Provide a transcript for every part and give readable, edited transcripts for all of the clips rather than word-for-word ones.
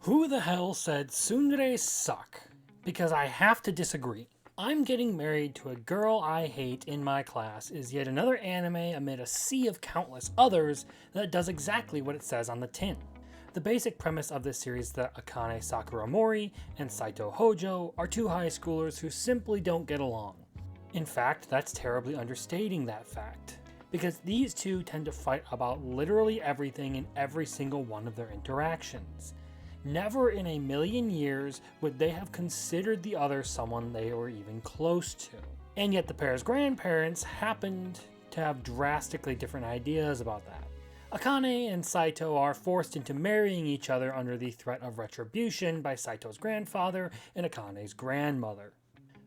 Who the hell said tsundere suck? Because I have to disagree. I'm Getting Married to a Girl I Hate in My Class is yet another anime amid a sea of countless others that does exactly what it says on the tin. The basic premise of this series is that Akane Sakuramori and Saito Hojo are two high schoolers who simply don't get along. In fact, that's terribly understating that fact, because these two tend to fight about literally everything in every single one of their interactions. Never in a million years would they have considered the other someone they were even close to. And yet the pair's grandparents happened to have drastically different ideas about that. Akane and Saito are forced into marrying each other under the threat of retribution by Saito's grandfather and Akane's grandmother,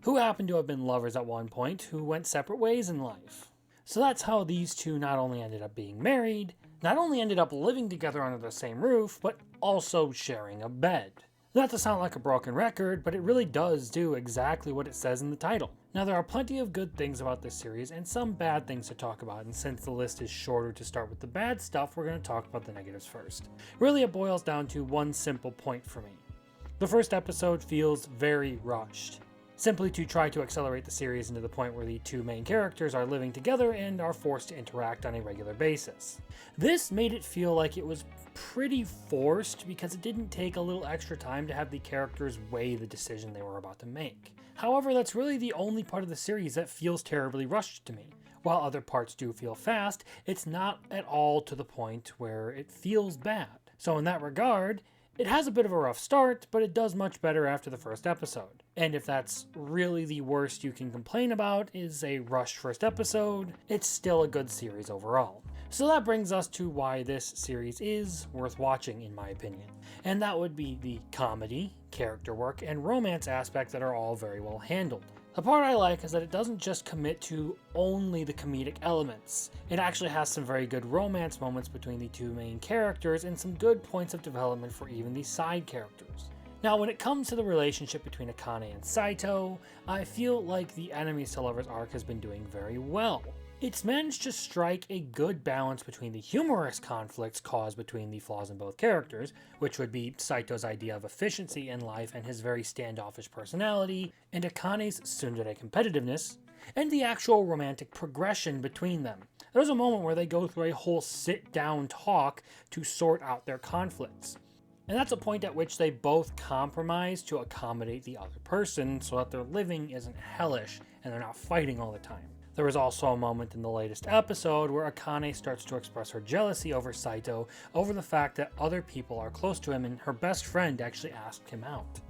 who happened to have been lovers at one point who went separate ways in life. So that's how these two not only ended up being married, not only ended up living together under the same roof, but also sharing a bed. Not to sound like a broken record, but it really does do exactly what it says in the title. Now there are plenty of good things about this series and some bad things to talk about, and since the list is shorter to start with the bad stuff, we're going to talk about the negatives first. Really, it boils down to one simple point for me. The first episode feels very rushed, simply to try to accelerate the series into the point where the two main characters are living together and are forced to interact on a regular basis. This made it feel like it was pretty forced because it didn't take a little extra time to have the characters weigh the decision they were about to make. However, that's really the only part of the series that feels terribly rushed to me. While other parts do feel fast, it's not at all to the point where it feels bad. So in that regard, it has a bit of a rough start, but it does much better after the first episode. And if that's really the worst you can complain about is a rushed first episode, it's still a good series overall. So that brings us to why this series is worth watching, in my opinion. And that would be the comedy, character work, and romance aspect that are all very well handled. The part I like is that it doesn't just commit to only the comedic elements. It actually has some very good romance moments between the two main characters and some good points of development for even the side characters. Now, when it comes to the relationship between Akane and Saito, I feel like the enemies to lovers arc has been doing very well. It's managed to strike a good balance between the humorous conflicts caused between the flaws in both characters, which would be Saito's idea of efficiency in life and his very standoffish personality, and Akane's tsundere competitiveness, and the actual romantic progression between them. There's a moment where they go through a whole sit-down talk to sort out their conflicts. And that's a point at which they both compromise to accommodate the other person so that their living isn't hellish and they're not fighting all the time. There was also a moment in the latest episode where Akane starts to express her jealousy over Saito over the fact that other people are close to him and her best friend actually asked him out.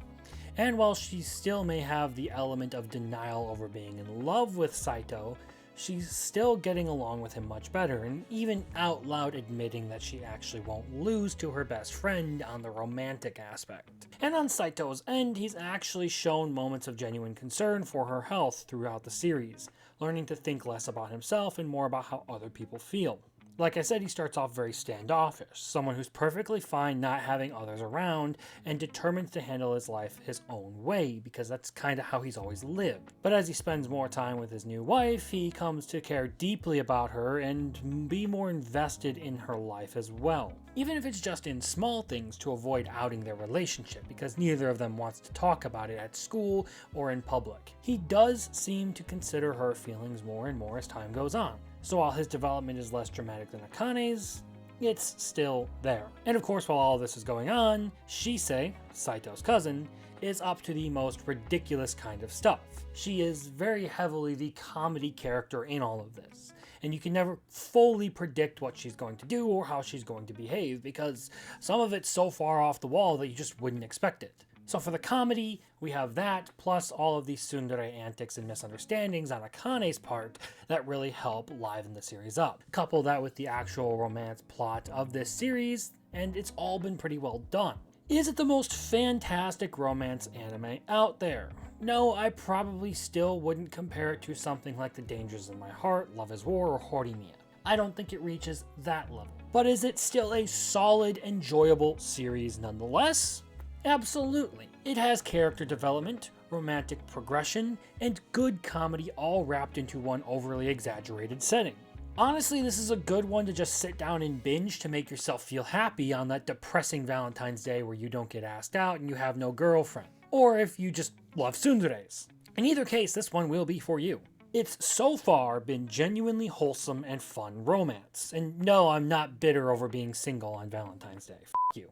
And while she still may have the element of denial over being in love with Saito, she's still getting along with him much better and even out loud admitting that she actually won't lose to her best friend on the romantic aspect. And on Saito's end, he's actually shown moments of genuine concern for her health throughout the series, learning to think less about himself and more about how other people feel. Like I said, he starts off very standoffish, someone who's perfectly fine not having others around and determined to handle his life his own way because that's kind of how he's always lived. But as he spends more time with his new wife, he comes to care deeply about her and be more invested in her life as well. Even if it's just in small things to avoid outing their relationship because neither of them wants to talk about it at school or in public. He does seem to consider her feelings more and more as time goes on. So while his development is less dramatic than Akane's, it's still there. And of course, while all this is going on, Shisei, Saito's cousin, is up to the most ridiculous kind of stuff. She is very heavily the comedy character in all of this, and you can never fully predict what she's going to do or how she's going to behave because some of it's so far off the wall that you just wouldn't expect it. So for the comedy, we have that, plus all of these tsundere antics and misunderstandings on Akane's part that really help liven the series up. Couple that with the actual romance plot of this series, and it's all been pretty well done. Is it the most fantastic romance anime out there? No, I probably still wouldn't compare it to something like The Dangers in My Heart, Love is War, or Horimiya. I don't think it reaches that level. But is it still a solid, enjoyable series nonetheless? Absolutely. It has character development, romantic progression, and good comedy all wrapped into one overly exaggerated setting. Honestly, this is a good one to just sit down and binge to make yourself feel happy on that depressing Valentine's Day where you don't get asked out and you have no girlfriend. Or if you just love tsunderes. In either case, this one will be for you. It's so far been genuinely wholesome and fun romance. And no, I'm not bitter over being single on Valentine's Day. F you.